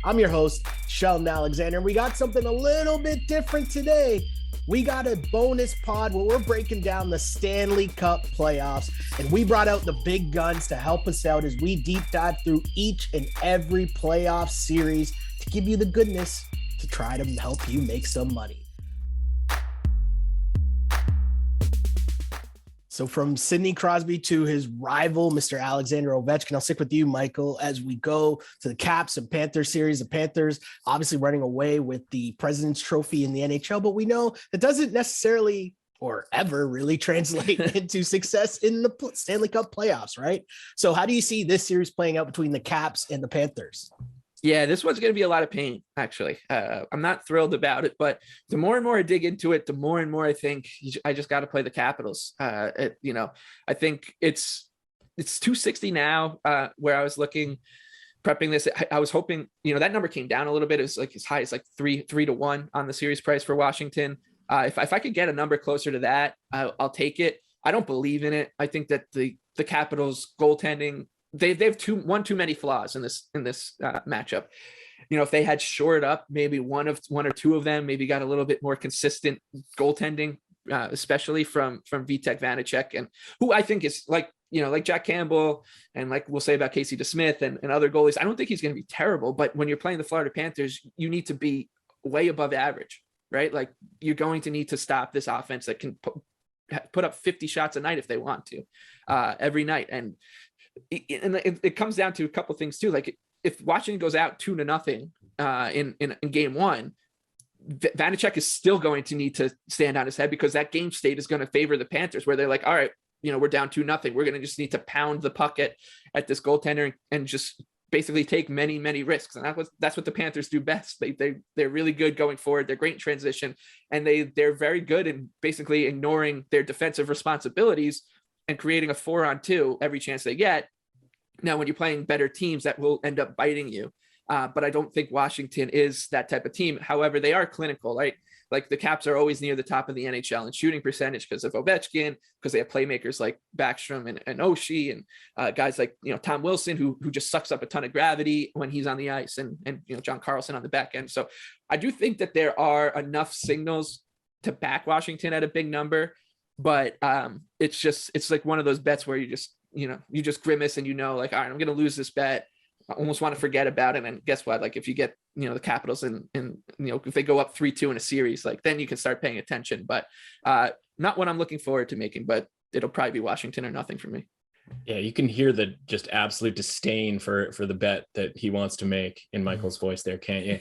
I'm your host, Sheldon Alexander, and we got something a little bit different today. We got a bonus pod where we're breaking down the Stnaley Cup playoffs, and we brought out the big guns to help us out as we deep dive through each and every playoff series to give you the goodness to try to help you make some money. So from Sidney Crosby to his rival, Mr. Alexander Ovechkin, I'll stick with you, Michael, as we go to the Caps and Panthers series. The Panthers obviously running away with the President's Trophy in the NHL, but we know that doesn't necessarily or ever really translate into success in the Stnaley Cup playoffs, right? So how do you see this series playing out between the Caps and the Panthers? Yeah, this one's going to be a lot of pain, actually. I'm not thrilled about it, but the more and more I dig into it, the more and more I think I just got to play the Capitals. I think it's 260 now, where I was looking, prepping this. I was hoping, that number came down a little bit. It was like as high as like 3-1 on the series price for Washington. If I could get a number closer to that, I'll take it. I don't believe in it. I think that the Capitals goaltending, they have one too many flaws in this matchup. If they had shored up maybe one or two of them, maybe got a little bit more consistent goaltending, especially from Vitek Vanacek, and who I think is like Jack Campbell, and like we'll say about Casey DeSmith and other goalies. I don't think he's going to be terrible, but when you're playing the Florida Panthers, you need to be way above average, right? Like you're going to need to stop this offense that can put up 50 shots a night if they want to, every night. And it comes down to a couple things too. Like if Washington goes out 2-0 in game one, Vanacek is still going to need to stand on his head, because that game state is going to favor the Panthers, where they're like, all right, we're down 2-0. We're going to just need to pound the puck at this goaltender and just basically take many, many risks. And that's what the Panthers do best. They're really good going forward. They're great in transition, and they're very good in basically ignoring their defensive responsibilities and creating a 4-on-2 every chance they get. Now, when you're playing better teams, that will end up biting you. But I don't think Washington is that type of team. However, they are clinical, right? Like the Caps are always near the top of the NHL in shooting percentage because of Ovechkin, because they have playmakers like Backstrom and Oshie, and guys like, Tom Wilson, who just sucks up a ton of gravity when he's on the ice, and John Carlson on the back end. So I do think that there are enough signals to back Washington at a big number. But it's like one of those bets where you just grimace and like, all right, I'm going to lose this bet. I almost want to forget about it. And guess what? Like if you get, the Capitals and if they go up 3-2 in a series, like then you can start paying attention, but not what I'm looking forward to making, but it'll probably be Washington or nothing for me. Yeah, you can hear the just absolute disdain for the bet that he wants to make in Michael's voice there, can't you?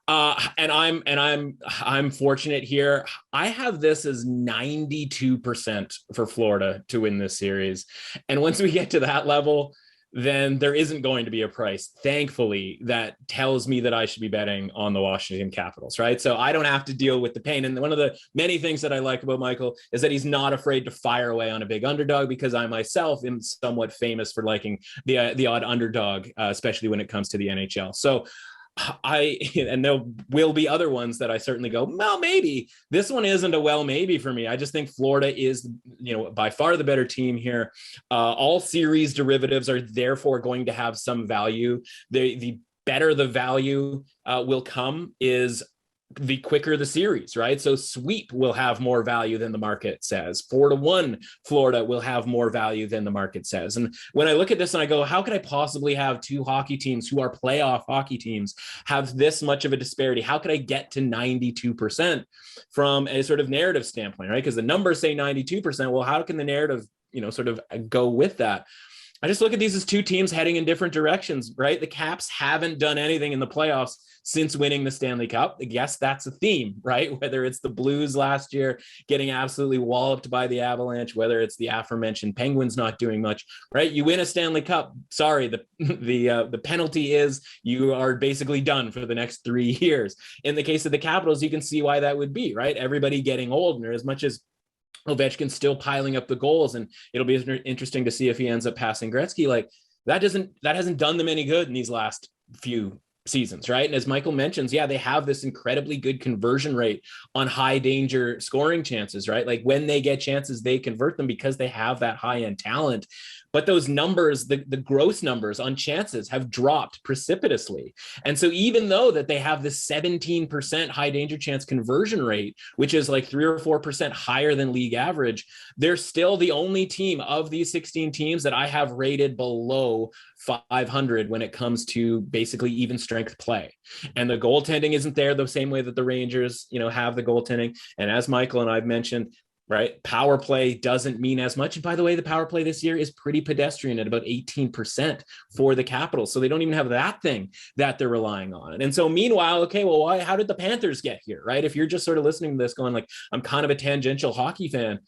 And I'm fortunate here. I have this as 92% for Florida to win this series. And once we get to that level, then there isn't going to be a price, thankfully, that tells me that I should be betting on the Washington Capitals, right? So I don't have to deal with the pain. And one of the many things that I like about Michael is that he's not afraid to fire away on a big underdog, because I myself am somewhat famous for liking the odd underdog, especially when it comes to the NHL. So and there will be other ones that I certainly go, well, maybe this one isn't a maybe for me. I just think Florida is, by far the better team here. All series derivatives are therefore going to have some value. The better the value will come is the quicker the series, right? So sweep will have more value than the market says. 4-1 Florida will have more value than the market says. And when I look at this and I go, how could I possibly have two hockey teams who are playoff hockey teams have this much of a disparity? How could I get to 92% from a sort of narrative standpoint, right? Because the numbers say 92%. Well, how can the narrative, sort of go with that? I just look at these as two teams heading in different directions, right? The Caps haven't done anything in the playoffs since winning the Stnaley Cup. I guess that's a theme, right? Whether it's the Blues last year getting absolutely walloped by the Avalanche, whether it's the aforementioned Penguins not doing much, right? You win a Stanley Cup. Sorry, the penalty is you are basically done for the next 3 years. In the case of the Capitals, you can see why that would be, right? Everybody getting old, and as much as Ovechkin's still piling up the goals, and it'll be interesting to see if he ends up passing Gretzky. Like that hasn't done them any good in these last few seasons, right? And as Michael mentions, yeah, they have this incredibly good conversion rate on high danger scoring chances, right? Like when they get chances, they convert them because they have that high end talent. but those numbers, the gross numbers on chances have dropped precipitously. And so even though that they have this 17% high danger chance conversion rate, which is like 3 or 4% higher than league average, they're still the only team of these 16 teams that I have rated below 500 when it comes to basically even strength play. And the goaltending isn't there the same way that the Rangers, have the goaltending. And as Michael and I've mentioned, right, power play doesn't mean as much. And by the way, the power play this year is pretty pedestrian at about 18% for the Capitals. So they don't even have that thing that they're relying on. And so meanwhile, okay, well, how did the Panthers get here, right? If you're just sort of listening to this going like, I'm kind of a tangential hockey fan.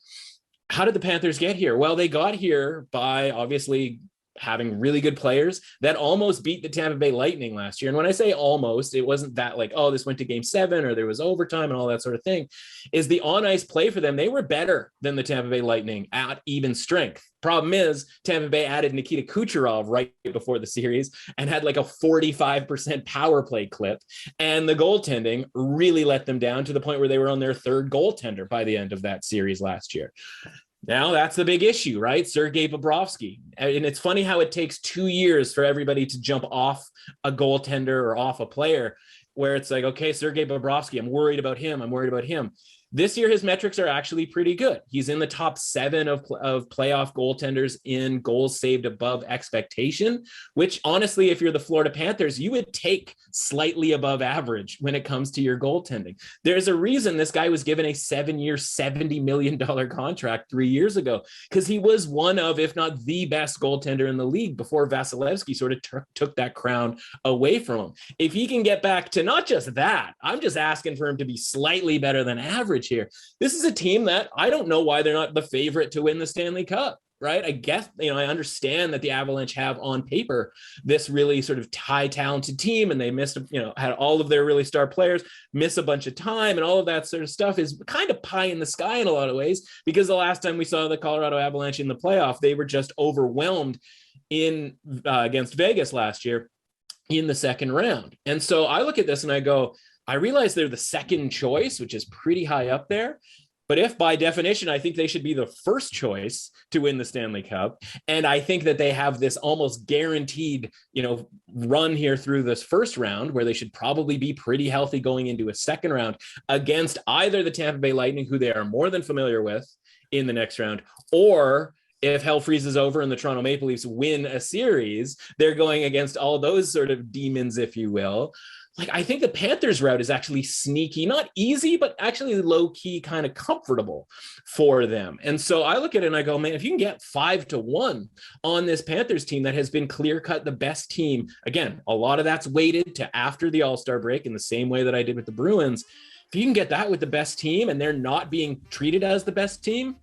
How did the Panthers get here? Well, they got here by obviously having really good players that almost beat the Tampa Bay Lightning last year. And when I say almost, it wasn't that like, oh, this went to game 7 or there was overtime and all that sort of thing. Is the on-ice play for them, they were better than the Tampa Bay Lightning at even strength. Problem is, Tampa Bay added Nikita Kucherov right before the series and had like a 45% power play clip. And the goaltending really let them down to the point where they were on their third goaltender by the end of that series last year. Now that's the big issue, right? Sergei Bobrovsky. And it's funny how it takes 2 years for everybody to jump off a goaltender or off a player where it's like, okay, Sergei Bobrovsky, I'm worried about him. This year, his metrics are actually pretty good. He's in the top 7 of playoff goaltenders in goals saved above expectation, which honestly, if you're the Florida Panthers, you would take slightly above average when it comes to your goaltending. There's a reason this guy was given a 7-year, $70 million contract 3 years ago, because he was one of, if not the best goaltender in the league before Vasilevsky sort of took that crown away from him. If he can get back to not just that, I'm just asking for him to be slightly better than average here. This is a team that I don't know why they're not the favorite to win the Stanley Cup, right? I guess, I understand that the Avalanche have on paper this really sort of high talented team, and they missed, had all of their really star players miss a bunch of time, and all of that sort of stuff is kind of pie in the sky in a lot of ways, because the last time we saw the Colorado Avalanche in the playoff, they were just overwhelmed against Vegas last year in the second round. And so I look at this and I go, I realize they're the second choice, which is pretty high up there. But if by definition, I think they should be the first choice to win the Stanley Cup. And I think that they have this almost guaranteed, run here through this first round where they should probably be pretty healthy going into a second round against either the Tampa Bay Lightning, who they are more than familiar with in the next round, or if hell freezes over and the Toronto Maple Leafs win a series, they're going against all those sort of demons, if you will. Like, I think the Panthers route is actually sneaky, not easy, but actually low key, kind of comfortable for them. And so I look at it and I go, man, if you can get 5-1 on this Panthers team that has been clear cut the best team, again, a lot of that's weighted to after the All-Star break in the same way that I did with the Bruins. If you can get that with the best team and they're not being treated as the best team,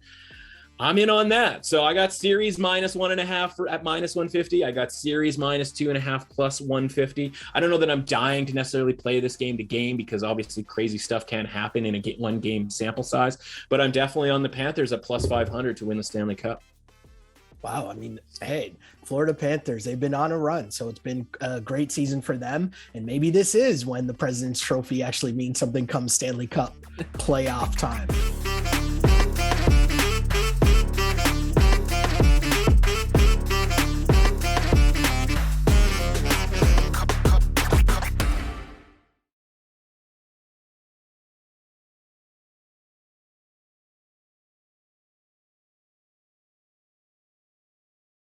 I'm in on that. So I got series -1.5 at -150. I got series -2.5 plus 150. I don't know that I'm dying to necessarily play this game to game, because obviously crazy stuff can happen in a one game sample size, but I'm definitely on the Panthers at plus 500 to win the Stanley Cup. Wow. I mean, hey, Florida Panthers, they've been on a run. So it's been a great season for them. And maybe this is when the President's Trophy actually means something come Stanley Cup playoff time.